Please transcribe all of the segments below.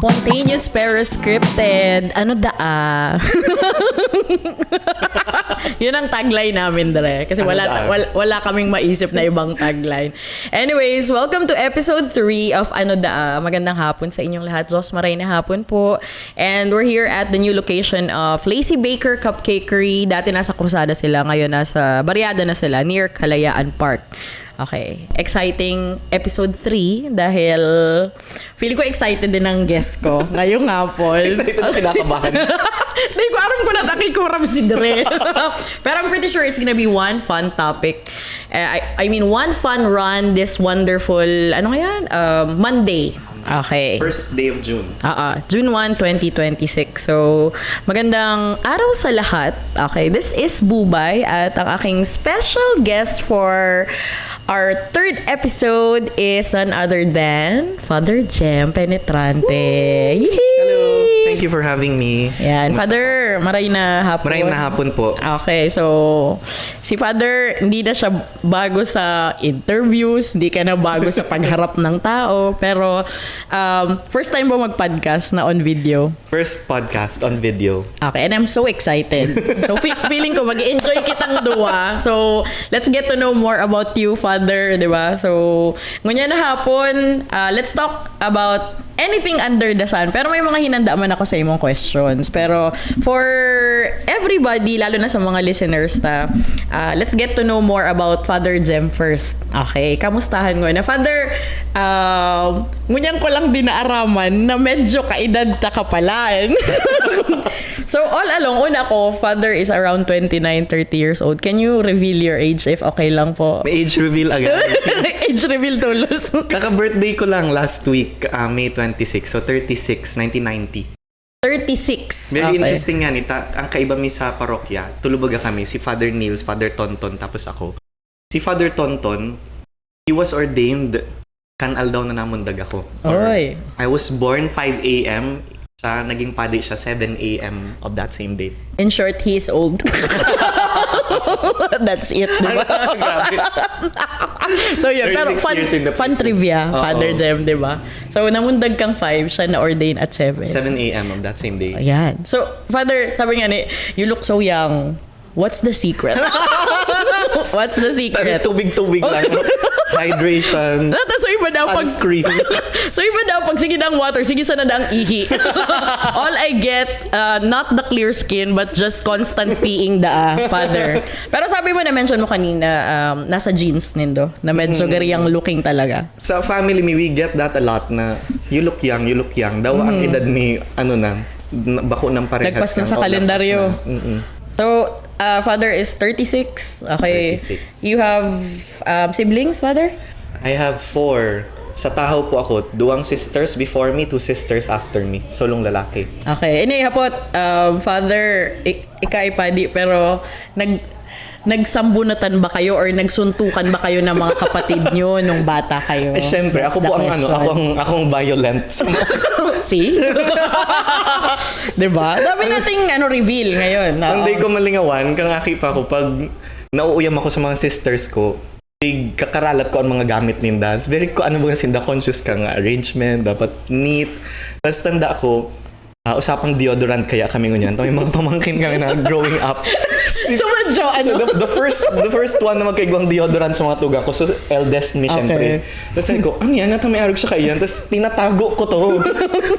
Spontaneous pero scripted. Ano Yun ang tagline namin, Dre. Kasi wala kaming maisip na ibang tagline. Anyways, welcome to episode 3 of Ano Magandang hapon sa inyong lahat. Rosmaray na hapon po. And we're here at the new location of Lazy Baker Cupcakery. Dati nasa Cruzada sila. Ngayon nasa Barriada na sila, near Kalayaan Park. Okay. Exciting episode 3 dahil feeling ko excited din ang guest ko ngayong hapon. Excited na kinakabahan. Hindi ko alam kung natakikuram si Dre. Pero I'm pretty sure it's gonna be one fun topic. I mean, one fun run this wonderful, Monday. Okay. First day of June. June 1, 2026. So, magandang araw sa lahat. Okay, this is Bubay at ang aking special guest for our third episode is none other than Father Jem Penetrante. Hello. Thank you for having me. Yan, Father, maray na hapon. Maray na hapon po. Okay, so si Father, hindi na siya bago sa interviews, hindi ka na bago sa pagharap ng tao, pero first time mo mag-podcast na on video. First podcast on video. Okay, and I'm so excited. So feeling ko mag-enjoy kitang duwa. So let's get to know more about you, Father, di ba? So ngunyan na hapon, let's talk about anything under the sun. Pero may mga hinanda man ako sa imong questions. Pero for everybody, lalo na sa mga listeners let's get to know more about Father Jem first. Okay, kamustahan ko na. Father, ngunyan ko lang dinaaraman na medyo kaedad ta kapalaan. So all along, una ko, Father is around 29, 30 years old. Can you reveal your age if okay lang po? May age reveal agad. Age reveal tulos. Kaka-birthday ko lang last week, May 26. So 36, 1990. 36. Very Okay. interesting yan. Ang kaiba mi sa parokya, tulubaga kami, si Father Niels, Father Tonton, tapos ako. Si Father Tonton, he was ordained, kanal daw na namundag ako. Oy. I was born 5 a.m., siya, naging padi siya 7 a.m. of that same date. In short, he is old. That's it, diba? Grabe. So yun, pero 36 years in the fun prison. trivia, Oo. Father Jem, diba? So namundag kang 5, siya na-ordain at 7. 7 a.m. of that same day. Ayan. So, Father, sabi nga you look so young. What's the secret? What's the secret? Tubig-tubig lang. Hydration. So iba daw pag Sunscreen. So iba daw pag sige ng water, sige sana dang ihi. All I get, not the clear skin but just constant peeing Father. Pero sabi mo na-mention mo kanina, nasa genes nindo, na medyo gariyang looking talaga. Sa family me, we get that a lot na you look young, you look young. Daw ang edad ni, bako ng parehas. Nagpas na sa kalendaryo. So, Father is 36. Okay. 36. You have siblings, Father? I have 4. Sa tahaw po ako, 2 sisters before me, 2 sisters after me. Solong lalaki. Okay. Hapot, Father, ika-ipadi, pero nagsambunatan ba kayo or nagsuntukan ba kayo ng mga kapatid nyo nung bata kayo? Siyempre, That's ako po the question. akong violent. See? Diba? Dami nating reveal ngayon. Hindi ko malingawan, kang aki pa ako, pag nauuyam ako sa mga sisters ko, kakaralat ko ang mga gamit ninda. Very ko, sinda conscious ka nga, arrangement, dapat neat. Tapos tanda ako, usapang deodorant kaya kami ngunyan. May mga pamangkin kami na growing up. So the first one na magkaigwang deodorant sa mga tuga ko, so eldest me syempre. Tapos sabi ko, ano yan? May arog siya kayan. Tapos tinatago ko to.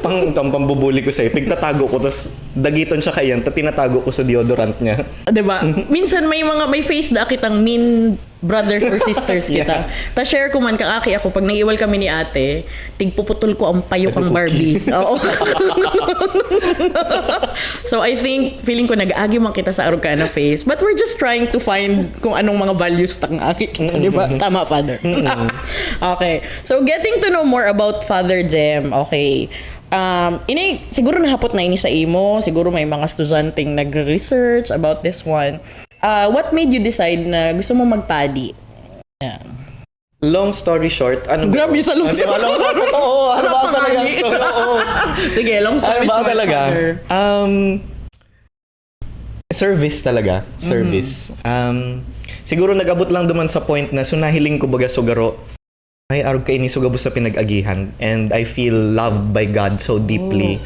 Pambubuli ko sa'yo. Pagtatago ko, tapos dagiton siya kayan. Tapos tinatago ko sa deodorant niya. Diba? Minsan may face da kitang mean brothers or sisters kita. Ta share ko man kaaki ako pag naiwal kami ni ate, tigpuputol ko ang payok ang Barbie. Oo. So I think feeling ko nag-agi man kita sa arog ka na face, but we're just trying to find kung anong mga values tang aki kita, di ba? Tama, Father. Okay. So getting to know more about Father Jem. Okay. Siguro nahapot na ini sa imo, siguro may mga estudyanteng nagre-research about this one. What made you decide na gusto mo magpadi? Yeah. Long story short, Grabe sa long story. Long story. Oo, ano ba talaga? Sige, long story short. Talaga? Service talaga. Service. Siguro nag-abot lang duman sa point na sunahiling ko baga sugaro ay arog kay ni sugabos sa pinag-agihan and I feel loved by God so deeply.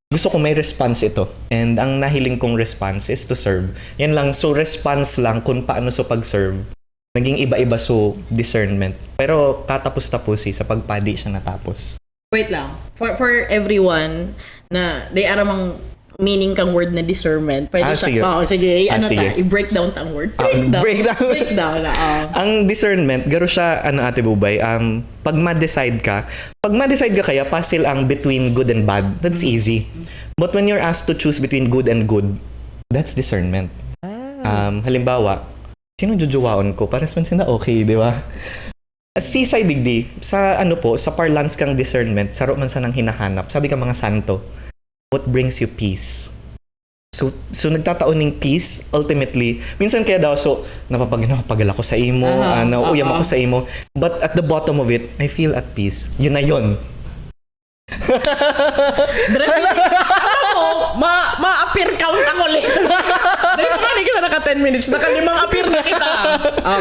Gusto ko may response ito. And ang nahiling kong response is to serve. Yan lang. So response lang kung paano so pag-serve. Naging iba-iba so discernment. Pero katapos-tapos sa pagpadi siya natapos. Wait lang. For everyone na they aramang meaning kang word na discernment. Pwede sige. Sige. Sige. I-breakdown tang word. Breakdown. Ang discernment, garo siya, Ate Bubay, pag ma-decide ka kaya puzzle ang between good and bad. That's easy. But when you're asked to choose between good and good, that's discernment. Halimbawa, sino jujuwaon ko? Pares man sila okay, di ba? Si digdi, sa sa parlance kang discernment, saro man sa nang hinahanap. Sabi ka mga santo, what brings you peace? So nagtataon ng peace, ultimately, minsan kaya daw, napapagal ako sa imo, nauuyam ako sa imo, but at the bottom of it, I feel at peace. Yun na yun. Ma-appear count ako later. Dahil pa kita naka 10 minutes, nakalimang appear na kita.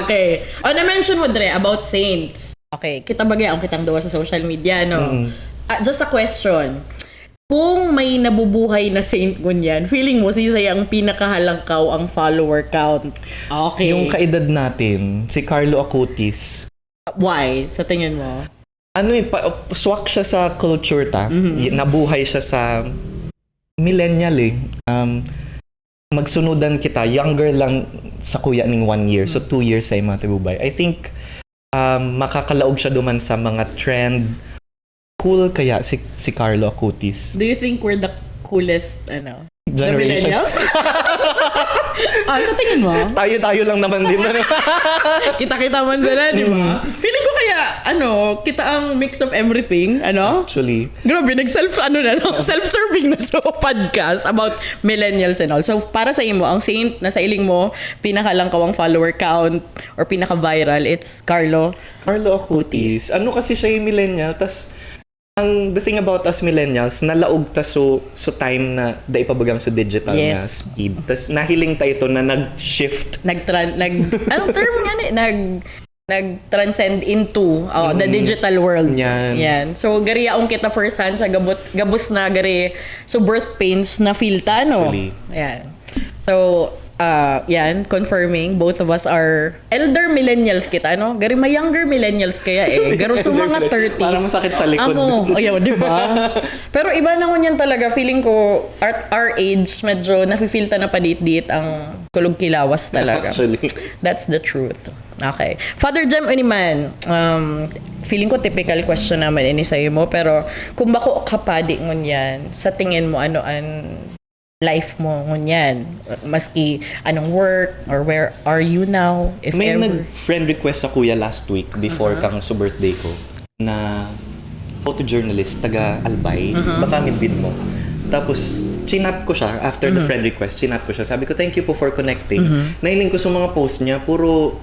Okay. Na-mention mo, Dre, about saints. Okay, kita bagay ang kitang dawa sa social media, no? Just a question. Kung may nabubuhay na saint kunyan, feeling mo siya ang pinakahalangkaw ang follower count. Okay. Yung kaedad natin, si Carlo Acutis. Why? Sa tingin mo? Swak siya sa culture Nabuhay siya sa millennial magsunudan kita, younger lang sa kuya ning 1 year. So 2 years sa mga tibubay. I think makakalaog siya duman sa mga trend. Cool kaya si Carlo Acutis. Do you think we're the coolest generation? The millennials? Sa tingin mo? Tayo lang naman din. Kita-kita man sila, di ba? Feeling ko kaya, kita ang mix of everything, Actually. Grabe, self-serving na so podcast about millennials and all. So, para sa imo, ang saint na sa iling mo, pinakalangkawang follower count or pinaka-viral, it's Carlo Acutis. Kasi siya yung millennial, tas the thing about us millennials, nalaog ta so time na dai pabagang so digital na speed. Tas nahiling ta ito na nag-shift. Anong term nga ni? Nag-transcend into the digital world. Yan. So gariyaong kita first hand sa gabos na gari. So birth pains na feel ta, no? Actually. Yan. So yan, confirming both of us are elder millennials kita, no? Gari may younger millennials kaya garo sa mga 30s. Parang masakit sa likod. Ayaw, di ba? Pero iba na ngun yan talaga. Feeling ko, our age, medyo nafe-feel ta na padit-dit ang kulog kilawas talaga. Actually. That's the truth. Okay. Father Jem Uniman, feeling ko typical question naman ini sa'yo mo, pero kung bako kapadi ngun yan, sa tingin mo ano ang life mo ngunyan, maski anong work or where are you now, if may ever. nag-friend request sa kuya last week before kang sa birthday ko na photojournalist taga Albay, baka midbid mo. Tapos chinat ko siya after the friend request, sabi ko thank you po for connecting. Nailing ko sa mga post niya puro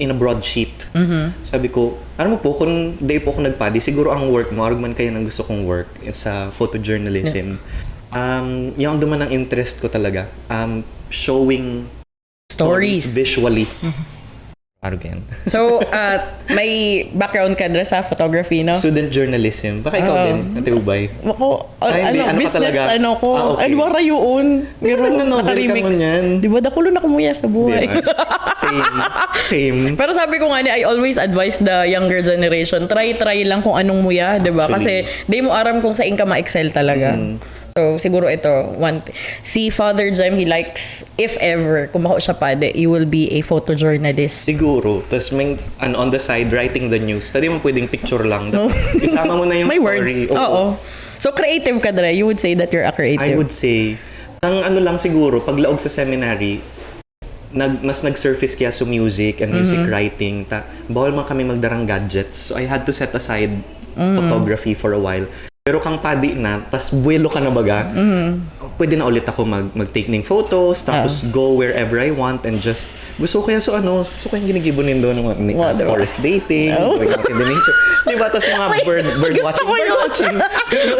in a broadsheet. Sabi ko, mo po, kung day po ako nagpadi, siguro ang work mo, arug man kayo ng gusto kong work sa photojournalism. Yung duman ang interest ko talaga, showing stories visually. Again. So, may background ka dra sa photography, no? Student journalism. Baka ikaw din, Ate Ubay. Ako, hindi. Ano ka business, talaga? ko. Okay. Ano wara yun? Nag-novel ka mo niyan. Di ba, dakulo na kumuya sa buhay. Same. Pero sabi ko nga I always advise the younger generation, try lang kung anong muya, di ba? Kasi, di mo aram kung saan ka ma-excel talaga. So, siguro ito, si Father Jem, he likes, if ever, kung mako siya pade, you will be a photojournalist. Siguro. Tapos may, on the side, writing the news. Tadi mo pwedeng picture lang. Isama mo na yung may story. Words. Oo. So, creative ka dra. You would say that you're a creative. I would say, ang lang siguro, paglaog sa seminary, mas nag-surface kaya sa music and music writing. Bawal man kami magdarang gadgets. So, I had to set aside photography for a while. Pero kang padi na, tas buwelo ka na baga, pwede na ulit ako mag-take ng photos, tapos go wherever I want and just, gusto ko kaya gusto ko yung ginigibonin doon ng forest bathing, going out in the nature. Diba? Tapos mga bird watching.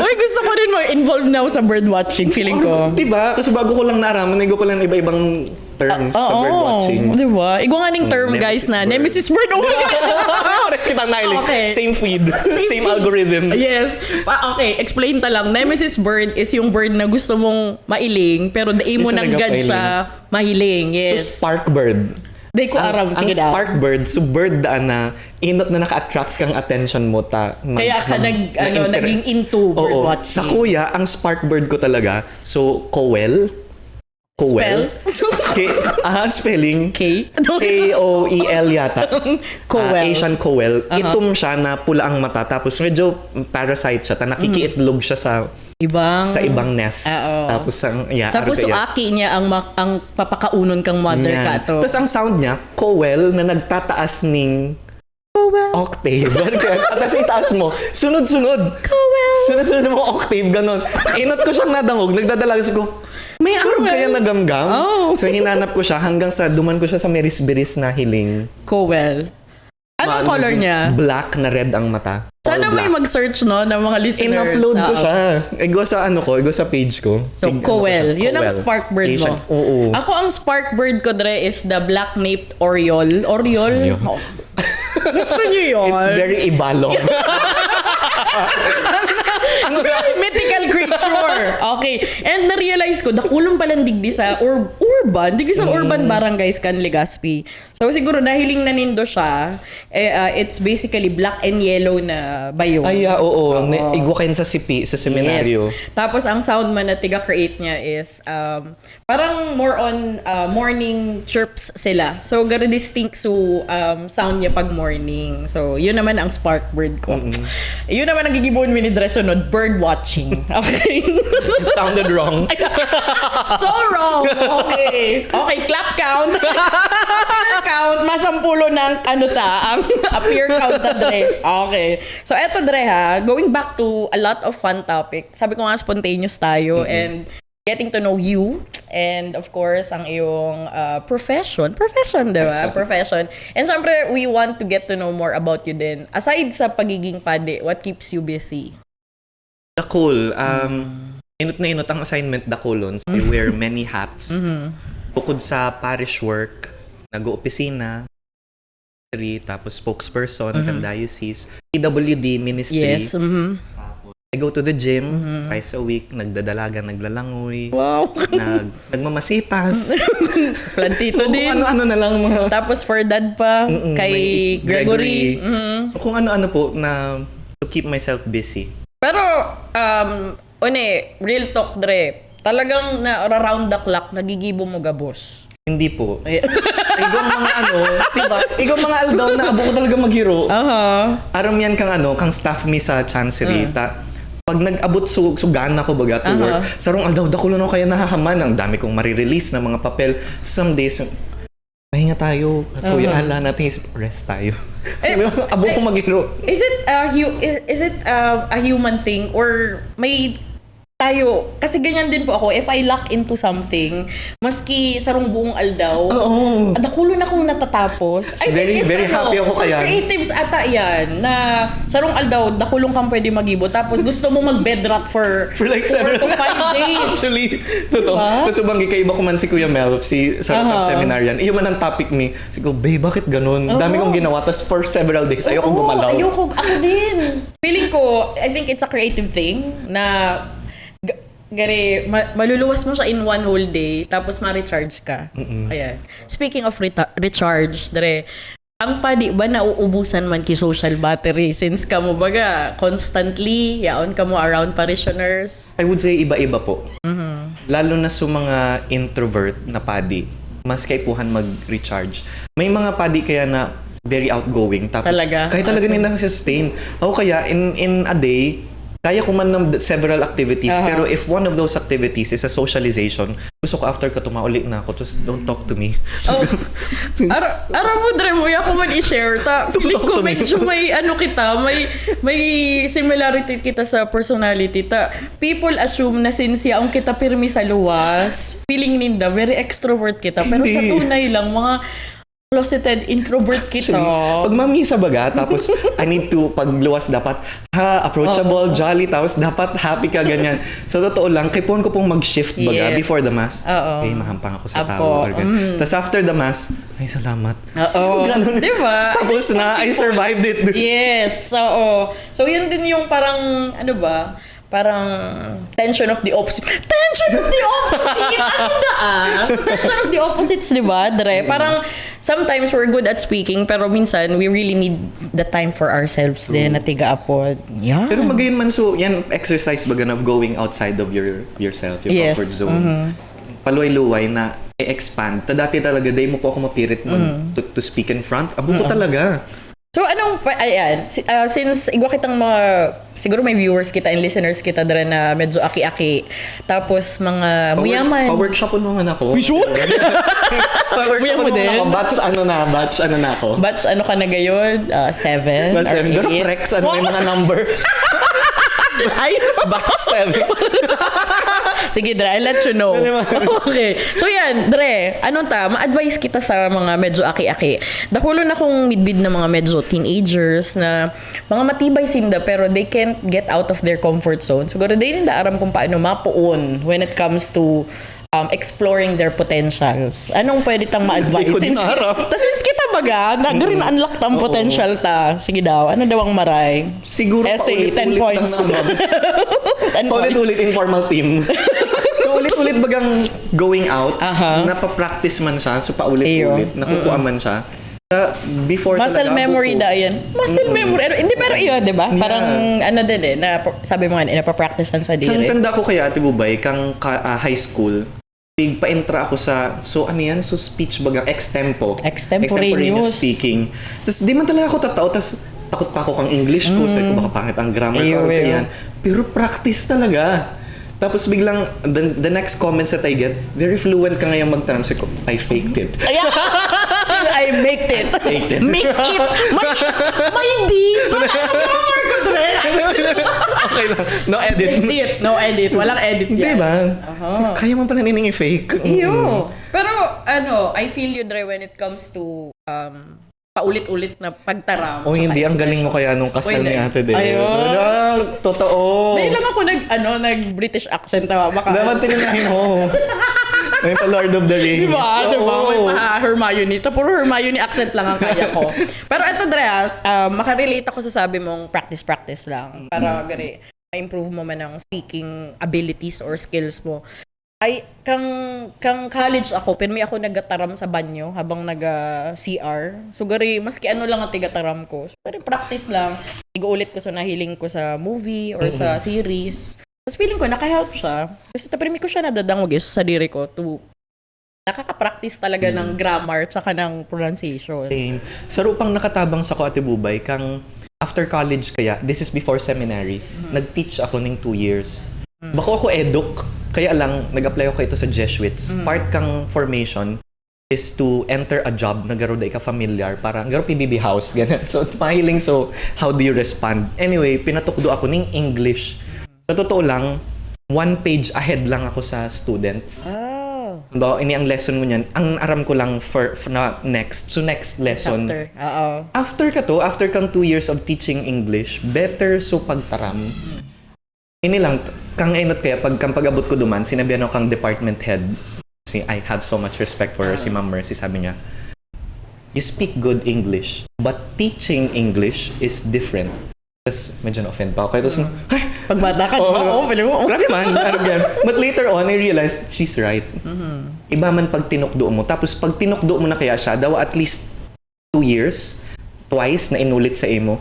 Uy, gusto ko rin involved now sa bird watching, feeling ko. Diba? Kasi bago ko lang naaraman, ko lang iba-ibang terms sa bird watching. Di ba? Igo nga ning term, guys, na Nemesis bird. Oh my God! Rex kitang nahilig. Okay. Same feed. Same algorithm. Yes. Okay, explain ta lang. Nemesis bird is yung bird na gusto mong mailing, pero dai mo Hindi siya nang gad nagapailing. sa mahiling. So, Yes. spark bird. Dai ko aram. Ang Sige daw. spark bird, so bird daan na inot na naka-attract kang attention mo ta. Kaya ka naging into bird Oo. watching. Sa kuya, ang spark bird ko talaga, so Cowell. Cowell. Spelling. K? K-O-E-L yata. Cowell. Asian Cowell. Itom siya na pula ang mata. Tapos medyo parasite siya. Nakikiitlog siya sa ibang nest. Oo. Tapos Tapos so aki niya ang papakaunon kang mother ka to. Tapos ang sound niya, Cowell na nagtataas ning octave. At tapos itaas mo, sunod-sunod. Sunod-sunod mo octave, ganon. Inot ko siyang nadangog, nagdadalagas ko, may arog kaya nagamgam? Oh. So hinanap ko siya hanggang sa duman ko siya sa meris-biris na hiling. Cowell. Anong color niya? Black na red ang mata. Sana may mag-search no ng mga listeners. In-upload ko siya. Igo sa sa page ko. So, Cowell. Yun ang spark bird mo. Oo. Ako ang spark bird ko dre is the black-naped oriole. Oriole? Oh. Gusto niyo yun? It's very ibalong. Very mythical creature. Okay. And na-realize ko, dakulong palang digdi sa urban. Digdi sa urban barangays kan Legazpi. So siguro nahiling na nindo siya. It's basically black and yellow na bayo. Ay, oo. Igo kayo sa sipi, sa seminaryo. Yes. Tapos ang sound man na tiga-create niya is parang more on morning chirps sila. So garo distinct so sound niya pag morning. So yun naman ang spark bird ko. Yun naman ang gigibon mi ni Dresunod, bird watching. Okay. It sounded wrong. So wrong. Okay. Okay, clap count. Appear count, masampulo ng ang appear count na Dre. Okay. So eto Dre ha, going back to a lot of fun topic. Sabi ko nga spontaneous tayo and getting to know you and of course ang iyong profession, diba? Profession. And syempre we want to get to know more about you din. Aside sa pagiging pade, what keeps you busy? Dakul. Inot na inot ang assignment Dakulon. So, I wear many hats. Bukod sa parish work, nag-opisina, tapos spokesperson ng diocese, PWD ministry. Yes. I go to the gym twice a week, nagdadalaga, naglalangoy, Wow. nagmamasitas. Plantito din. Kung ano-ano na lang mga... Tapos for dad pa, kay may Gregory. So, kung ano-ano po na to keep myself busy. Pero, real talk, Dre, talagang na-around the clock, nagigibo mo gabos. Hindi po. Igong mga diba? Igong mga aldaw na abo ko talaga maghiro. Aram yan kang staff mi sa chancery. Pag nag-abot gana ko baga to work, sarong aldaw dakulo na kaya nahahaman. Ang dami kong marirelease na mga papel. Some days, pahinga tayo. Kuya, ala natin rest tayo. Abo ko maghiro. Is it a human thing or may tayo, kasi ganyan din po ako, if I lock into something, maski sarong buong aldaw, dakulo na akong natatapos. Very happy ako kaya. Creatives ata yan, na sarong aldaw, dakulong kang pwede magibo, tapos gusto mo mag-bed rot for like 4 to 5 days. Actually, totoo. Diba? Kasi bang kaiba ko man si Kuya Mel, sa seminaryan. Iyon man ang topic mi. Sige, babe, bakit ganun? Dami kong ginawa, tapos for several days, ayoko gumalaw. Ako din. Feeling ko, I think it's a creative thing, na maluluwas mo siya in one whole day, tapos ma-recharge ka. Ayan. Speaking of recharge, Dre, ang padi ba nauubusan man ki social battery since kamo baga constantly yaon kamo around parishioners? I would say iba-iba po. Lalo na sa mga introvert na padi, mas kaipuhan mag-recharge. May mga padi kaya na very outgoing, tapos kahit talaga nilang sustain. Ako kaya in a day, kaya ko man ng several activities, pero if one of those activities is a socialization, gusto ko after ka tumauli na ako, just don't talk to me. Aram mo, Dre, mo ako man i-share. Feeling ko medyo may may similarity kita sa personality. People assume na since yaong kita pirmi sa luwas, feeling ninda, very extrovert kita. Pero sa tunay lang, mga closeted introvert kita. Actually, pag mamisa baga, tapos I need to, pagluwas dapat, approachable, jolly, tapos dapat happy ka, ganyan. So, totoo lang, kaipuan ko pong mag-shift baga Yes. before the mass. Oo. Okay, mahampang ako sa Apo. tao. Or ganyan. Tapos after the mass, ay, salamat. Oo. Ganun. Diba? Tapos na, I survived it. Yes, oo. So, yun din yung parang, ano ba, parang tension of the opposite. Tension of the opposite! Ano na Tension of the opposites, di ba, Dre? Parang, sometimes we're good at speaking, pero minsan, we really need the time for ourselves din, na tiga-apod. Yeah. Pero magayon man, so, yan, exercise baga of going outside of yourself, your Yes. comfort zone. Paluway-luway na i-expand. Dati talaga, day mo po ako mapirit to speak in front. Abo ko talaga. So, ayan, since igwa kitang siguro may viewers kita and listeners kita dre na medyo aki-aki. Tapos, mga muyaman. Pa-workshop mo naman ako. Sure? Pa-workshop Muya mo mo din? ako. Batch ano na ako. Batch ano ka na gayon? 7? Batch 7. Gano'n prex, ano yung mga number. Ay, Batch 7. sige, Dre, I'll let you know. Okay. So yan, Dre, ma-advise kita sa mga medyo aki-aki. Dakulo na kung midbid na mga medyo teenagers na mga matibay sinda pero they can't get out of their comfort zone. Siguro, they nila aram kung paano mapuon when it comes to exploring their potentials. Anong pwede tang ma-advise? Hindi ko din aram. Since kita baga, nag-unlock tang potential ta. Sige daw, ano daw ang maray? Siguro Essay, 10 points. 10 points. Paulit-ulit informal team. So, ulit-ulit bagang going out, Aha. napapractice man siya, so paulit-ulit, nakukuha man siya. Before Muscle talaga, memory buko. da yan. Muscle memory. Hindi, pero yun, di ba? Parang, ano din na, sabi mo nga, napapracticean sa Kang diri. tanda ko kaya, Ate Bubay, high school, pa-entra ako sa, so ano yan? So speech baga, Extemporaneous. speaking. Tapos di man talaga ako tatao, tapos takot pa ako kang English ko, sabi ko baka pangit ang grammar ko, Ew. yan. Pero practice talaga. Tapos biglang, the next comments that I get, very fluent ka ngayon mag-translate ko, I faked it. Ayan! I make it. Faked it. Make it. May hindi. Grammar ko, Dre. Okay lang. No edit. Edit. No edit. Walang edit yan. Diba? So, kaya mo pala nining i-fake. Iyo. Pero, I feel you, Dre, when it comes to paulit-ulit na pagtaram. Oh, hindi. Ang galing mo kaya nung kasal Uy, ni Ate Del. ayun. Totoo. Dahil lang ako nag-British accent. Baka, Dapat tininahin mo. May pa Lord of the Rings. Diba? Diba? Oo. May pa Hermione. Puro Hermione accent lang ang kaya ko. Pero ito, Dre, makarelate ako sa sabi mong practice lang. Para gari, ma-improve mo man ang speaking abilities or skills mo. Ay, kang college ako, pero may ako nagataram sa banyo habang nag-CR. So, gari, maski ano lang ang tigataram ko. So, gari, practice lang. Igo-ulit ko sa nahiling ko sa movie or sa series. Tapos feeling ko, naka-help siya. Kasi tapos ko siya nadadangog sa diri ko to nakaka-practice talaga ng grammar tsaka ng pronunciation. Same. Sa rupang nakatabang sa ko, Ate Bubay, kang after college kaya, this is before seminary, nag-teach ako ng 2 years. Bako ako eduk, kaya lang, nag-apply ako ito sa Jesuits. Part kang formation is to enter a job na garo day ka familiar, para garo PBB house, ganun. So, mahiling, so, how do you respond? Anyway, pinatukdo ako ng English. Sa totoo lang, 1 page ahead lang ako sa students. Oh. Ba, ini ang lesson mo niyan. Ang aram ko lang for na next. So next lesson. Chapter. Oo. After kang 2 years of teaching English, better so pagtaram. Ini lang, kang enot kaya, kang pag-abot ko duman, sinabihan ako kang department head. I have so much respect for her, si Ma'am Mercy, sabi niya, you speak good English, but teaching English is different. Tapos medyo na-offend pa ako. Tapos, ay! Pagbata ka, diba? Oo, pala mo. Grabe man, but later on, I realized, she's right. Iba man pag tinukdo mo. Tapos pag tinukdo mo na kaya siya, daw at least 2 years, twice na inulit sa imo,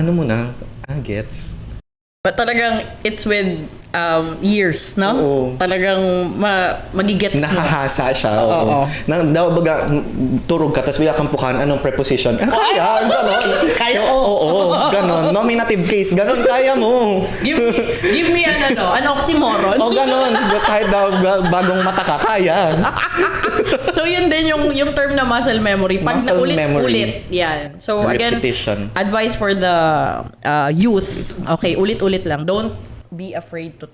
ano mo na, gets. But talagang, it's with years, no? Oo. Talagang magigets mo. Nahahasa siya. Oo. Daw baga, turog ka, tapos bila kang pukan, anong preposition? Kaya, ganon. Kaya, Oo, ganon. Nominative case, ganon, kaya mo. Give me an oxymoron. O ganon, kahit daw bagong mata ka, kaya. So yun din yung term na muscle memory. Pag Muscle naulit-ulit, yan. So Repetition. again, advice for the youth. Okay, ulit-ulit lang. Don't be afraid to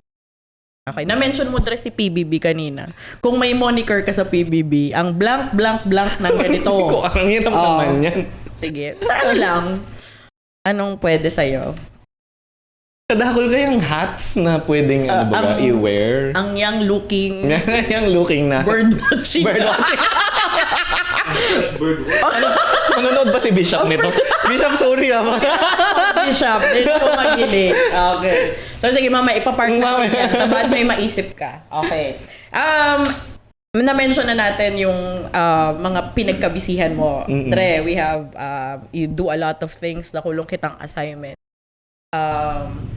Okay, na-mention mo dre si PBB kanina. Kung may moniker ka sa PBB, ang blank, blank, blank ng ganito. Hindi ko alam, hirap naman yan. Sige, ano lang. Anong pwede sa'yo? Kadakol kayang hats na pwedeng i-wear. Ang young looking, Yung looking na. bird watching. Birdwatching. Manonood ba si Bishop nito? Bishop, sorry Bishop, dito ko magili. Okay. So sige mama, ipapark na yan. Tabad may maisip ka. Okay. Na-mention na natin yung mga pinagkabisihan mo. Dre, we have, you do a lot of things na kulong kitang assignment.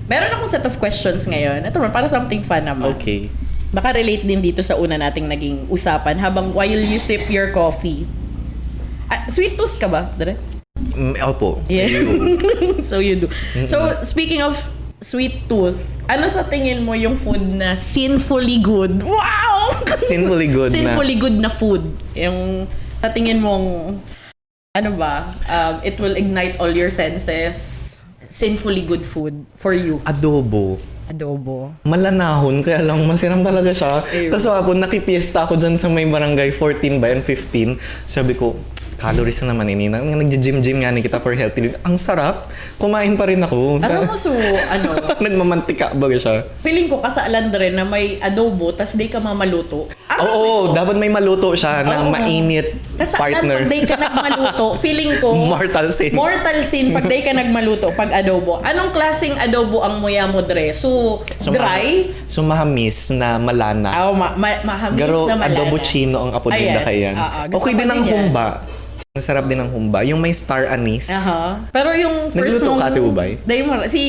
Meron akong set of questions ngayon. Ito man, para something fun naman. Okay. Baka relate din dito sa una nating naging usapan habang while you sip your coffee. Sweet tooth ka ba, Dre? Opo. Yeah. So you do. So speaking of sweet tooth, ano sa tingin mo yung food na sinfully good? Wow! Sinfully good Sinfully good na food. Yung sa tingin mong ano ba? It will ignite all your senses. Sinfully good food for you. Adobo. Malanahon, kaya lang masiram talaga siya. Tapos ako, nakipiesta ako dyan sa may barangay 14 ba and 15. Sabi ko, calories na naman ini. Nag-gym-gym nga ni kita for healthy. Ang sarap. Kumain pa rin ako. Alam mo, so, Nagmamantika ba siya? feeling ko kasaalan rin na may adobo tas di ka mamaluto. Oo, dapat may maluto siya na mainit Kasaalan partner. pag di ka nagmaluto, feeling ko Mortal sin. Mortal sin pag di ka nagmaluto pag adobo. Anong klaseng adobo ang muya mo, Dre? So dry? Mahamis na malana. Mahamis Garo, na malana. adobo chino ang apod din na kayan. Gusto Okay ko din ang yan. humba. Ang sarap din ng humba. Yung may star anise. Pero yung first Nagluto ka, Ate Ubay? Si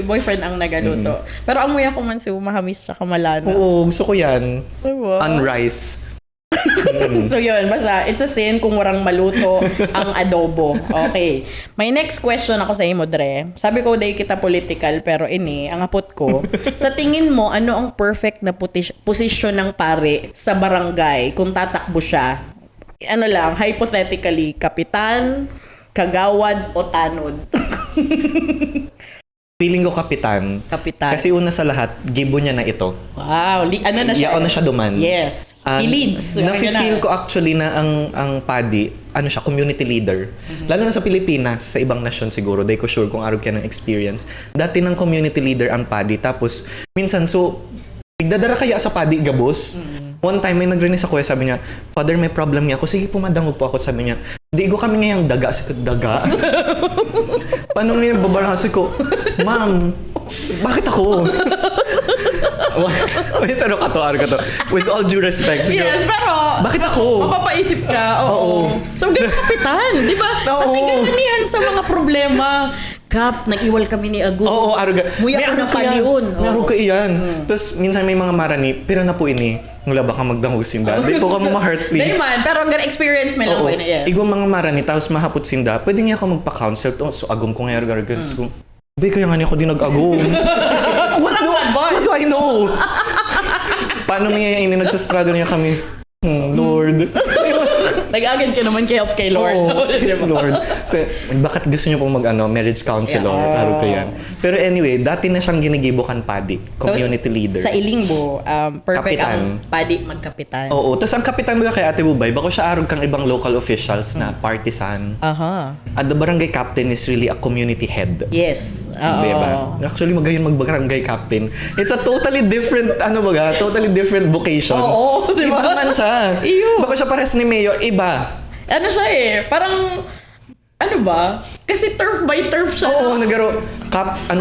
boyfriend ang nagaluto. Pero amoy ako man si mahamis tsaka malana. Oo, gusto ko yan. Diba? On rice. So yun, basta it's a sin kung warang maluto ang adobo. Okay. My next question ako sa imo, Dre. Sabi ko, day kita political, pero ang apot ko. Sa tingin mo, ano ang perfect na posisyon ng pare sa barangay kung tatakbo siya? Ano lang, hypothetically, kapitan, kagawad, o tanod? Feeling ko kapitan. Kapitan. Kasi una sa lahat, gibo niya na ito. Wow, ano na siya? Yaon na siya duman. Yes. He leads. Nafe-feel ko actually na ang PADI, community leader. Lalo na sa Pilipinas, sa ibang nasyon siguro, dahil ko sure kung arog ka ng experience. Dati ng community leader ang PADI, tapos minsan, igdadara kaya sa PADI, gabos. One time, may nagrinis ako, sabi niya, Father, may problem niya ako. Sige, pumadangog po ako. Sabi niya, di ko kami ngayang daga. Sabi ko, daga? Paano niya babarahasi ko? Ma'am, bakit ako? May sano ka to. With all due respect. Siguro, Yes, pero bakit ako? mapapaisip ka. Oo. So, ganun kapitan, di ba? Oo. Patiganihan sa mga problema. Kap, nag-iwal kami ni Agun. Oo, aruga. Muya ko na paliun. May arog ka iyan. Tapos, minsan may mga marani, pero na po ini, wala baka magdangog sinda. Di po ka ma-heart, please. Di man, pero hanggang experience mo lang po. Yes. Igwa mga marani, tapos mahapot sinda, pwede niya ako magpa-counsel to. So, agom ko ngayon, garagans ko. Bay, kaya nga niya ako din nag-agom. What do I know? Paano niya ini nagsastruggle niya kami? Lord. Nag-agad ka naman kay help kay Lord. Oo, Lord. So, bakit gusto niyo pong marriage counselor? Araw ko yan. Pero anyway, dati na siyang ginigibukan PADI, community leader. Sa Ilingbo, perfect Kapitan. ang padi magkapitan. Oo. Tapos ang kapitan mo kay Ate Bubay, bako siya arog kang ibang local officials na partisan. At the barangay captain is really a community head. Yes. Diba? Actually, magayon mag-barangay captain. It's a totally different, totally different vocation. Oo, diba? Iba man siya. Iyo. Bako siya pares ni Mayor, iba. Ano siya parang, ano ba? Kasi turf by turf siya. Oo, nagaro.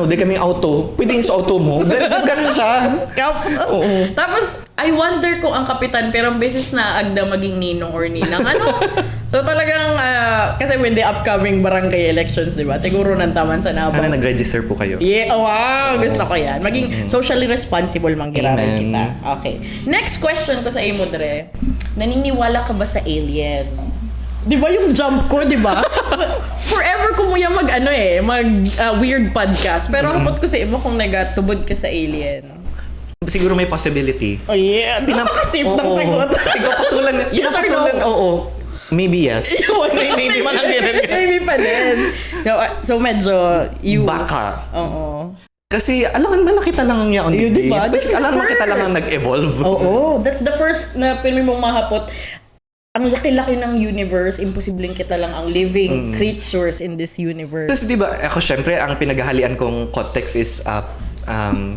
Di kami auto. Pwede yung sa auto mo. Ganun siya. Kap. Oo. Tapos, I wonder kung ang kapitan, pero ang beses na agda maging ninong or ninang. So talagang, kasi when the upcoming barangay elections, di ba? Siguro ng taman sa nabang. Sana nag-register po kayo. Yeah, wow! Gusto ko yan. Maging socially responsible manggiramin Amen. kita. Okay. Next question ko sa imo, Dre. Naniniwala ka ba sa alien? Di ba yung jump ko, di ba? Forever ko mo yung mag weird podcast. Pero kapot ko sa imo kung nagatubod ka sa alien. Siguro may possibility. Oh yeah, napaka-safe ng sagot. Ikaw patulan. Yes or no? Oo. Maybe yes. Maybe man ang ganun. Maybe pa din. So medyo you... Baka. Oo. Kasi alangan man nakita lang niya on the Yun, day. diba? That's Kasi the alangan man kita lang ang first. nag-evolve. Oo, that's the first na pinili mong mahapot. Ang laki-laki ng universe, imposibleng kita lang ang living creatures in this universe. Tapos di ba, ako syempre, ang pinaghahalian kong context is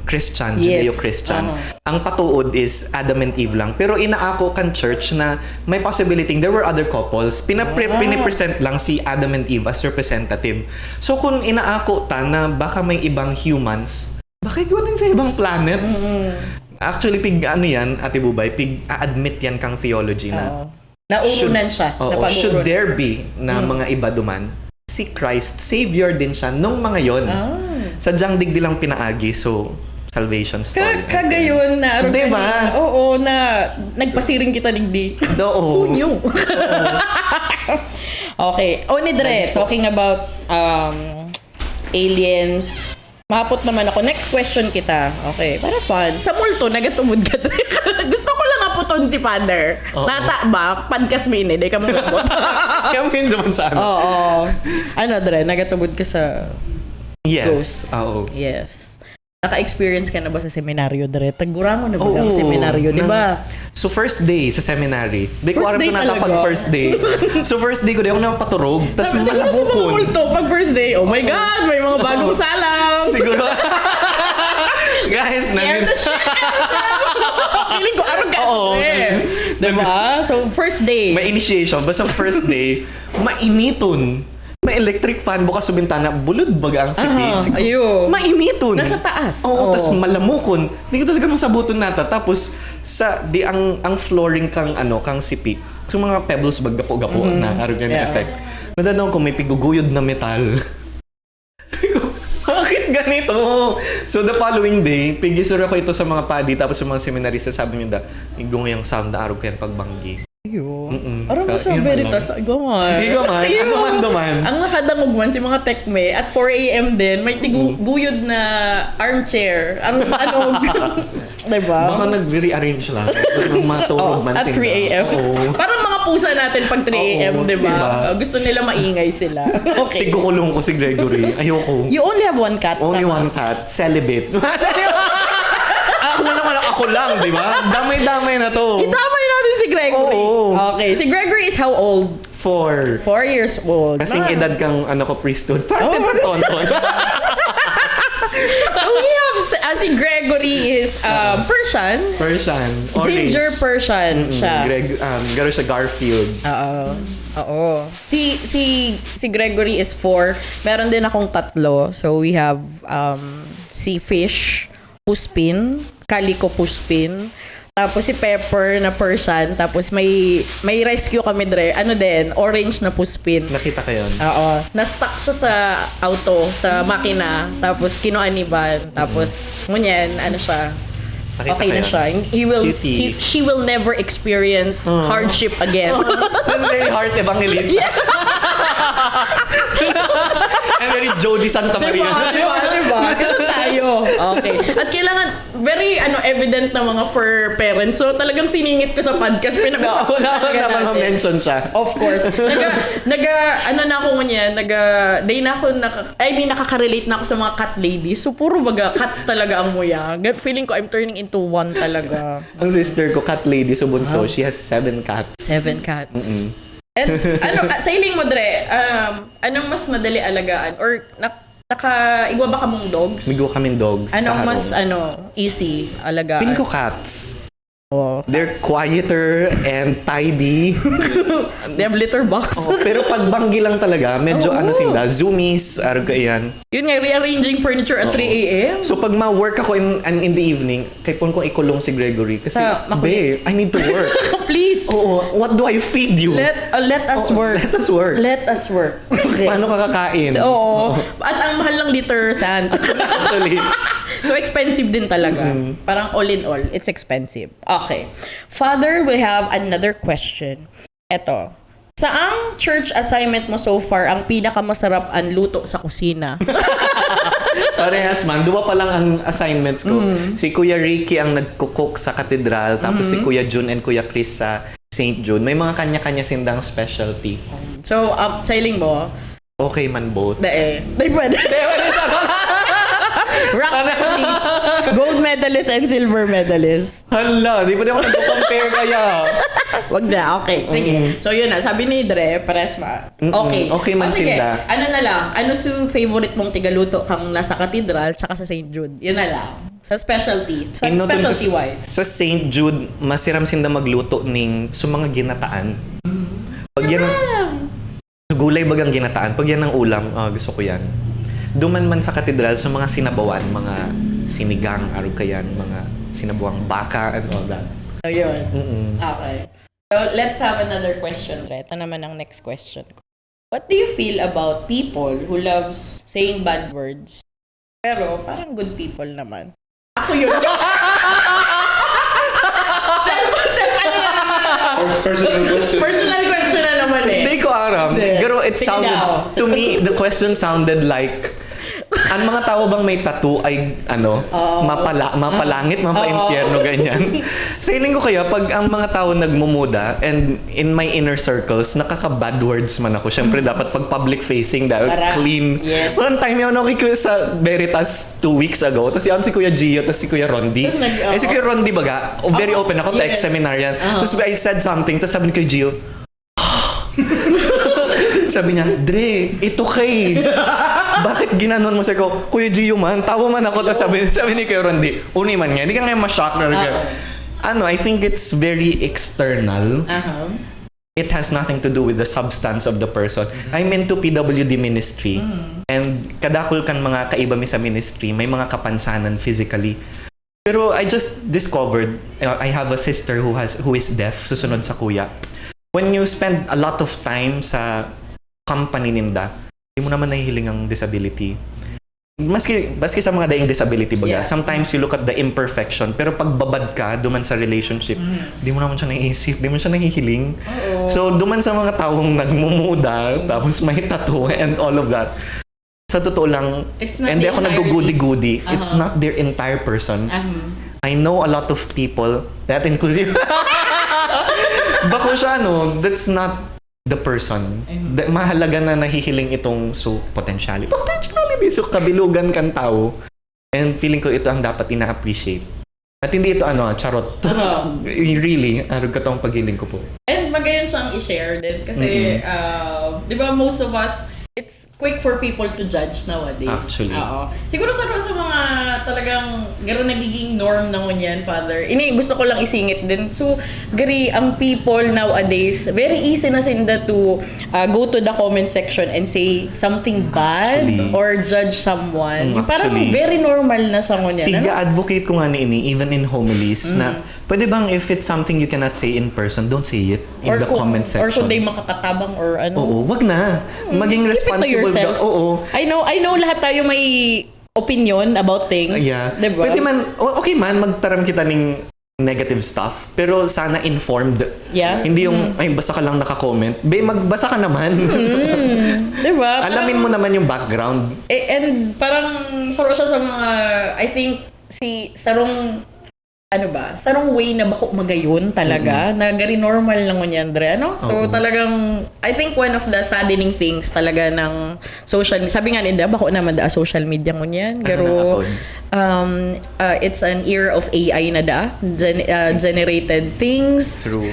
Christian, Yes. Judeo-Christian. Ang patuod is Adam and Eve lang. Pero inaako kan church na may possibility there were other couples. Pinipresent lang si Adam and Eve as representative. So kung inaako ta na baka may ibang humans, baka gawin sa ibang planets. Actually, yan, Ate Bubay, admit yan kang theology na Nauunan siya. should there be na mga iba duman, si Christ, Savior din siya nung mga yon. Sadyang digdi lang pinaagi, so salvation story. Kagayon na aron Diba? kanina. Oo, na nagpasiring kita digdi. Oo. Who knew? Okay. Onidre, talking about aliens. Mahapot naman ako. Next question kita. Okay, para fun. Sa multo, nagatumod ka. Gusto ko lang aputon si Father. Nata ba? Podcast me ini. Di ka mong lapot. Kami yun sa ano. Oo. Ano, Dre? Nagatumod ka sa Yes. ghosts. Oo. Yes. Naka-experience ka na ba sa seminaryo, Dre? Tagura mo na ba ang Oo. seminaryo, di ba? So first day sa seminary. Di ko First alam day ko na talaga? pag first day. So first day ko di ako napaturog. Tapos Siguro sa mga malabukon. multo, pag first day, oh my God, may mga bagong salam. Siguro. Guys, Scared the shit out of them. Feeling ko arrogant Oo. eh. Diba? So, first day. may initiation. Basta first day, mainiton. May electric fan bukas sa bintana, bulod baga ang Aha, sipi. ayun. Mainiton. Nasa taas. Oo, Oo. tas malamukon. Hindi ko talaga masabuton nata. Tapos ang flooring kang kang sipi. So mga pebbles gapo-gapo na aron yan na Yeah. effect. Nadanaw ko may piguguyod na metal. Sabi ko, bakit ganito? So the following day, pigisura ko ito sa mga padi tapos sa mga seminarista sabi niyo igong yung sound na araw ko yan pagbanggi. Ayun. Aram mo So, sa yun Veritas. Igaman. Hindi ko man. Ano man duman. Ang nakadangog man si mga tekme at 4 a.m. din, may guyod na armchair. Ang anog. Diba? Baka nag-rearrange lang. Matulog man At sila. 3 a.m. Oo. Parang mga pusa natin pag 3 a.m. Oo, diba? diba? Gusto nila maingay sila. Okay. Tigukulong ko si Gregory. Ayoko. You only have one cat. Only tama? one cat. Celibate. Ako na naman ako lang, di ba? Damay-damay na to. Itamay natin si Gregory. Oo. Okay. Si Gregory is how old? 4. 4 years old. Kasing Ah. edad kang priesthood. Parang tonton. So we have si Gregory is Persian. Persian. Orange. Ginger Persian siya. Garo siya Garfield. Oo. Oo. Si Gregory is 4. Meron din akong 3. So we have si Fish, Puspin, Calico Puspin. Tapos si Pepper na Persian. Tapos may rescue kami, Dre. Ano din, orange na Puspin. Nakita ko yun. Oo. Na-stuck siya sa auto, sa makina. Tapos kinuha ni Van. Tapos, ngunyan, ano siya. Nakita Okay ko na yun. siya. Cutie. She will never experience hardship again. That's very hard evangelist. And very Jody Santa Maria. Diba? Ganun tayo. Okay. At kailangan, very evident na mga fur parents. So, talagang siningit ko sa podcast. Pinag-usapan Naman ma-mention siya. Of course. Na ako ngunyan, nakaka-relate na ako sa mga cat ladies. So, puro baga, cats talaga ang muya. Feeling ko, I'm turning into one talaga. Ang sister ko, cat lady sa bunso, she has 7 cats. 7 cats. And, sa iling mo, Dre, anong mas madali alagaan? Or, naka-igwa ba ka mong dogs? Migo kaming dogs Anong sa mas, harong. easy alagaan? Piling ko cats. Oh, They're quieter and tidy. they have litter box. Pero pag banggi lang talaga, medyo sinda, zoomies, arga yan. Yun nga, rearranging furniture at 3 a.m. So pag ma-work ako in the evening, kay pon kong ikulong si Gregory kasi, makulit. I need to work. Please, Oo, what do I feed you? let us work. Let us work. Let us work. Okay. Paano ka kakain? Oo. At ang mahal ng liter sand. Actually. So, expensive din talaga. Parang all in all, it's expensive. Okay. Father, we have another question. Eto. Saang church assignment mo so far ang pinakamasarap ang luto sa kusina? Parehas man, dua pa lang ang assignments ko. Si Kuya Ricky ang nagkukook sa katedral, tapos si Kuya Jun and Kuya Chris sa St. Jude. May mga kanya-kanya sindang specialty. So, sailing mo, Okay man both. Di pwede. Rock, medalist and silver medalist. Hala, di ba di ako nag-compare kaya? Wag na, okay. Sige. So yun na, sabi ni Dre, pares ba? Okay. Okay man, sige, Sinda. ano na lang, ano su favorite mong tigaluto kang nasa katedral tsaka sa St. Jude? Yun na lang. Sa specialty. Sa Inutom ko specialty wise. Sa St. Jude, masiram sinda magluto ning sa mga ginataan. Pag yan ang gulay bagang ginataan, pag yan ang ulam, gusto ko yan. Duman man sa katedral, sa mga sinabawan, mga sinigang, arog kayan, mga sinabawang baka and all that. So yun. Mm-mm. Okay. So let's have another question. Ito naman ang next question ko. What do you feel about people who loves saying bad words? Pero parang good people naman. Ako yun. Personal question. Personal question na naman eh. Hindi ko aram. Hindi. Pero it Sige sounded, daw. to me, the question sounded like, ang mga tao bang may tattoo ay mapalangit, mapa-impyerno, ganyan. Sa hiling ko kaya, pag ang mga tao nagmumuda, and in my inner circles, nakaka-bad words man ako. Siyempre, dapat pag public facing, dahil Para- clean. yes. One time yun, ako sa Veritas 2 weeks ago, tapos yun si Kuya Gio, tapos si Kuya Rondi. Tapos Si Kuya Rondi baga, very open ako, yes. ex-seminarian. Tapos I said something, tapos sabi ni Kuya Gio, sabi niya, Dre, ito kay. Bakit ginanon mo? Sabi ko, Kuya Gio man, tawa man ako. Tapos sabi ni Kuya Rondi, uni man nga, hindi ka nga ma-shock. I think it's very external. It has nothing to do with the substance of the person. I'm into PWD ministry. And kadakol kan mga kaiba mi sa ministry, may mga kapansanan physically. Pero I just discovered, I have a sister who is deaf, susunod sa kuya. When you spend a lot of time sa company ninda, hindi mo naman nahihiling ang disability. Maski sa mga daing disability baga, sometimes you look at the imperfection, pero pag babad ka, duman sa relationship, di mo naman siya naiisip, di mo siya nahihiling. So, duman sa mga taong nagmumuda, tapos may tattoo and all of that. Sa totoo lang, hindi ako nag-goody-goody. It's not their entire person. I know a lot of people, that includes bako siya, that's not the person. Mahalaga na nahihiling itong potentiality. So, kabilugan kang tao. And feeling ko ito ang dapat ina-appreciate. At hindi ito charot. Really, arog ka tong paghiling ko po. And magayon siyang i-share din. Kasi, di ba most of us, it's quick for people to judge nowadays. Actually. Oo. Siguro sa mga talagang garo nagiging norm na ngunyan, Father. Gusto ko lang isingit din. So, gari, ang people nowadays, very easy na sinda to go to the comment section and say something bad or judge someone. Parang very normal na sa ngunyan. Tiga-advocate ko nga ni even in homilies, na pwede bang if it's something you cannot say in person, don't say it in the comment section. Or kung they makakatabang or ano. Oo, wag na. Maging responsible ka. Oo. I know lahat tayo may opinion about things. Yeah. Diba? Pwede man, okay man, magtaram kita ng negative stuff, pero sana informed. Yeah. Hindi yung, ay, basta ka lang naka-comment. Magbasa ka naman. Diba? Alamin mo naman yung background. And parang saro siya sa mga, I think, sarong way na bako magayon talaga, na gari normal lang ngunyan, Andre, ano? So, talagang, I think one of the saddening things talaga ng social, sabi nga nila, bako naman social media ngunyan, pero, it's an era of AI na generated things. True.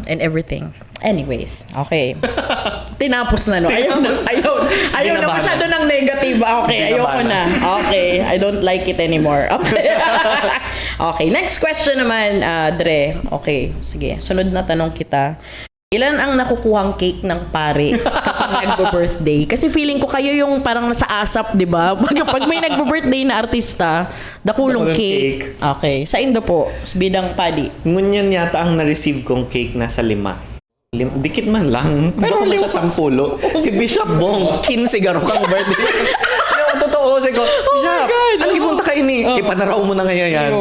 And everything. Anyways, okay. Tinapos na, no? Ayaw na Binabahan. masyado ng negative. Okay, ayoko na. Okay, I don't like it anymore. Okay. Okay, next question naman, Dre. Okay, sige. Sunod na tanong kita. Ilan ang nakukuhang cake ng pare kapag nagbo-birthday? Kasi feeling ko kayo yung parang nasa asap, di ba? Pag may nagbo-birthday na artista, dakulong cake. Okay. Sa Indo po, bidang padi. Ngunyan yata ang na-receive kong cake nasa 5. Dikit man lang. Pero man sa 10. Si Bishop Bong, 15 garo kang birthday. Totoo, sabi ko, Bishop, ano ipunta ka ini? Ipanaraw mo na ngayon yan.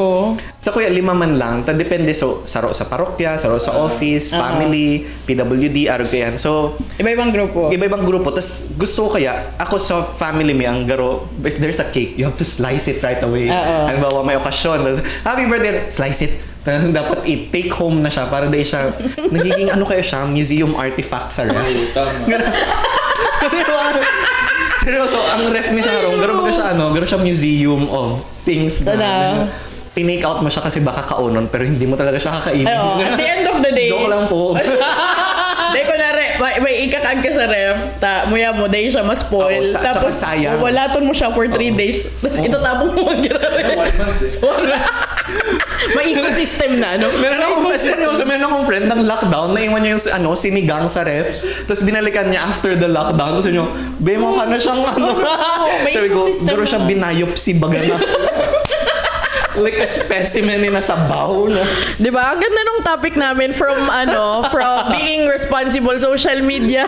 Sa kuya, 5 man lang. Depende saro sa parokya, saro sa office, family, PWD, arog yan. So, iba-ibang grupo. Iba-ibang grupo. Tapos gusto ko kaya, ako sa family mi, ang garo, if there's a cake, you have to slice it right away. Halimbawa, may okasyon. Tapos, happy birthday, slice it. Dapat i-take home na siya para dahil siya, nagiging kayo siya, museum artifact sa ref. Seryoso, ang ref ni Sharon, garo siya museum of things na. tinake out mo siya kasi baka kaunon pero hindi mo talaga siya kakainin. At the end of the day, Joke lang po. Day ko na may ikakag ka sa ref, muya mo, day siya ma-spoil. Oo, Tapos, tsaka sayang. walaton mo siya for 3 days. Tapos itatapong mo ang may ecosystem na, no? Meron akong friend ng lockdown, naiwan niya yung sinigang sa ref. Tapos binalikan niya after the lockdown. Tapos niyo, bemo ka na siyang may Sabi ko, ecosystem duro siya na. binayopsi baga na. Like a specimen na sabaw na. Di ba? Ang ganda nung topic namin from being responsible social media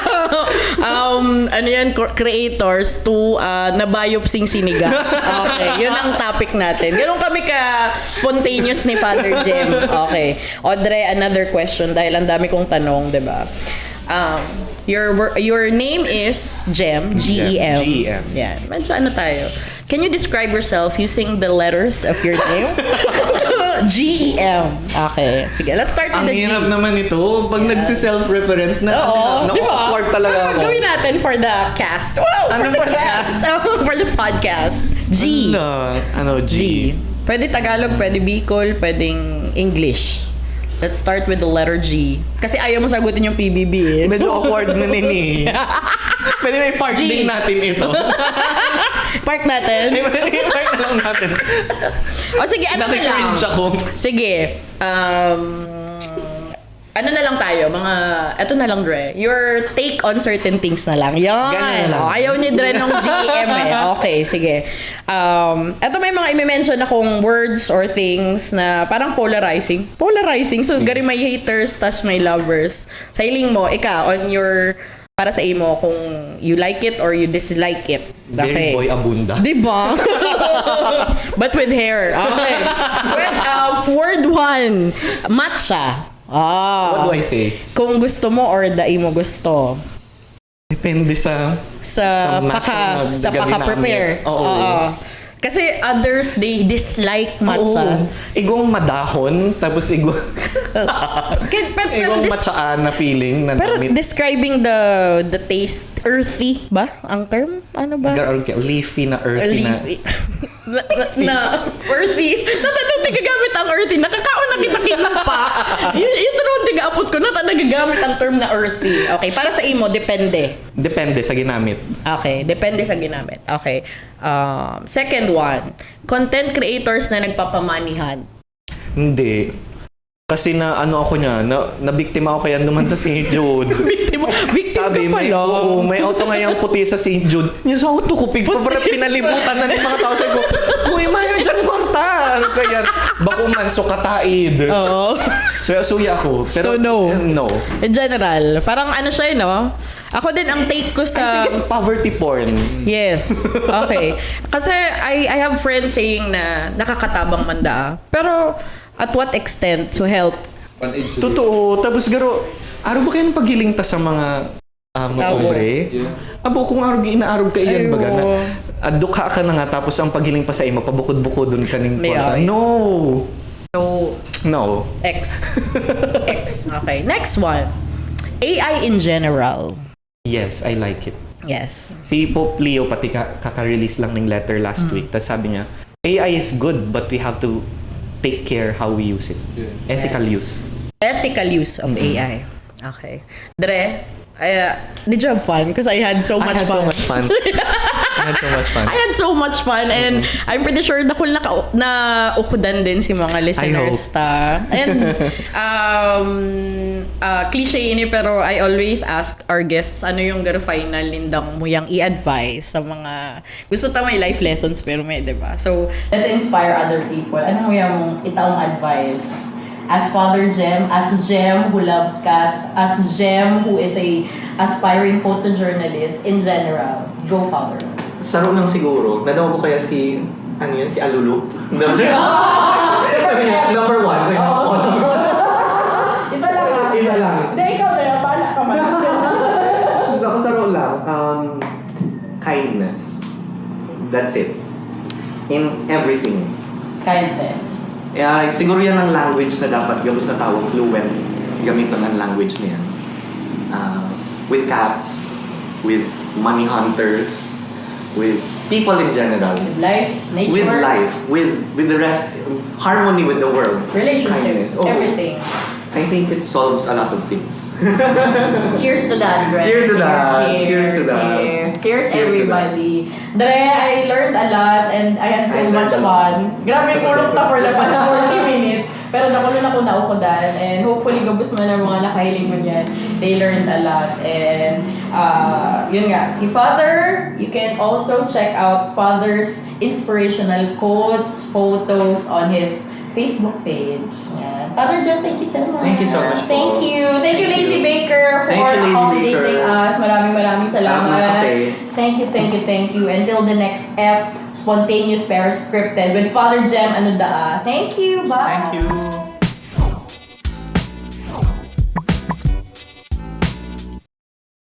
creators to nabiopsing sinigang. Okay, yun ang topic natin. Ganun kami ka spontaneous ni Father Jem. Okay. Audrey, another question dahil ang dami kong tanong, di ba? Your name is Jem, G-E-M. G-E-M. Yan. Medyo tayo. Can you describe yourself using the letters of your name? G-E-M. Okay. Sige, let's start with Ang the G. hirap naman ito. Pag nagsi-self-reference na, Oo, di ba? awkward talaga ako. Gawin natin for the cast. Wow, Ano for the for the cast. For the podcast. G. G. Pwede Tagalog, pwede Bicol, pwedeng English. Let's start with the letter G. Kasi ayaw mo sagutin yung PBB eh. Medyo awkward na nini. Pwede may part G. din natin ito. Park natin. Pwede may part na lang natin. O sige, ano na lang? Nakikringe ako. Sige. Ano na lang tayo? Eto na lang, Dre. Your take on certain things na lang. Yan. Ganyan lang. Ayaw ni Dre ng GEM eh. Okay, sige. Eto may mga i-mention akong words or things na parang polarizing. Polarizing. So, gari may haters, tas may lovers. Sa hiling mo, para sa imo, kung you like it or you dislike it. Very boy abunda. Diba? But with hair. Okay. Word 1. Matcha. What do I say? Kung gusto mo or dai mo gusto. Depende sa matcha na gabi paka-prepare. namin. Oo. Kasi others, they dislike matcha. Oo. Igong madahon, tapos igong matchaan na feeling na Pero damit. describing the taste, earthy ba? Ang term? Ano ba? Leafy na earthy na. Leafy. na earthy. Natanong gagamit ang earthy. Nakakaon na kita pa. Yung tanong tiga-apot ko, nagagamit ang term na earthy. Okay, para sa imo, depende. Depende sa ginamit. Okay, depende sa ginamit. Okay. Second one, content creators na nagpapamanihan. Hindi. Kasi ako niya, nabiktima ako kaya naman sa St. Jude. Victim Sabi, ka pala. may auto ngayang puti sa St. Jude. Yung sa auto ko, para pinalibutan na ng mga tao. Sabi ko, uy, mayo dyan, kwarta. Ano kaya? Bakuman, so kataid. Oo. Suya ako. Pero, So, no. No. In general, parang siya, no? Ako din, ang take ko I sa... think it's poverty porn. Yes. Okay. Kasi I have friends saying na nakakatabang manda. Pero at what extent to help? Totoo. Tapos araw ba kayong paghiling ta sa mga obre? Abo, kung inaarog ka iyan baga na dukha ka na nga tapos ang paghiling pa sa imo, pabukod-bukodon ka ning kwarta. No. X. Okay. Next one. AI in general. Yes, I like it. Yes. Si Pope Leo pati kaka-release lang ng letter last week. Tapos sabi niya, AI is good but we have to take care how we use it. Ethical use. Ethical use of AI. Okay. Dre, did you have fun? Because I had so much fun. I had so much fun and I'm pretty sure na ukudan din si mga listeners ta. And cliche ini pero I always ask our guests ano yung final nindang mo yang i-advise sa mga gusto ta may life lessons pero may, 'di ba? So, let's inspire other people. Ano mo yung itaong advice? As Father Jem, as Jem who loves cats, as Jem who is a aspiring photojournalist in general. Go, Father. Saro lang siguro. Nadaw ko kaya si Alulu. Sabi niya, number 1. Isa lang. Hindi, ikaw na. Bala ka man. Gusto ko saro lang. Kindness. That's it. In everything. Kindness. Siguro yan ang language na dapat gabos na tao fluent gamiton ang language na yan. With cats, with money hunters, with people in general, Life, nature, with life, with the rest, harmony with the world, relationships, kindness. Oh, everything. I think it solves a lot of things. Cheers to that, Dre. Cheers to that. Cheers to that. Cheers, Cheers to everybody. Dre, I learned a lot and I had so I learned much a lot. fun. Grabe kulong ta for the past 40 minutes. Pero nakulong ako naukudan and hopefully gabos man ang mga nakahiling mo dyan. They learned a lot and yun nga, si Father, you can also check out Father's inspirational quotes, photos on his Facebook page. Yan. Father John, thank you so much. Thank you so much po. Thank you. Thank you, Thank Lazy you. Baker, for Thank you, Lazy accommodating Baker. us. Maraming salamat. Salamat, kape. Thank you. Until the next ep, spontaneous pero scripted with Father Jem Anudaa. Thank you. Bye. Thank you.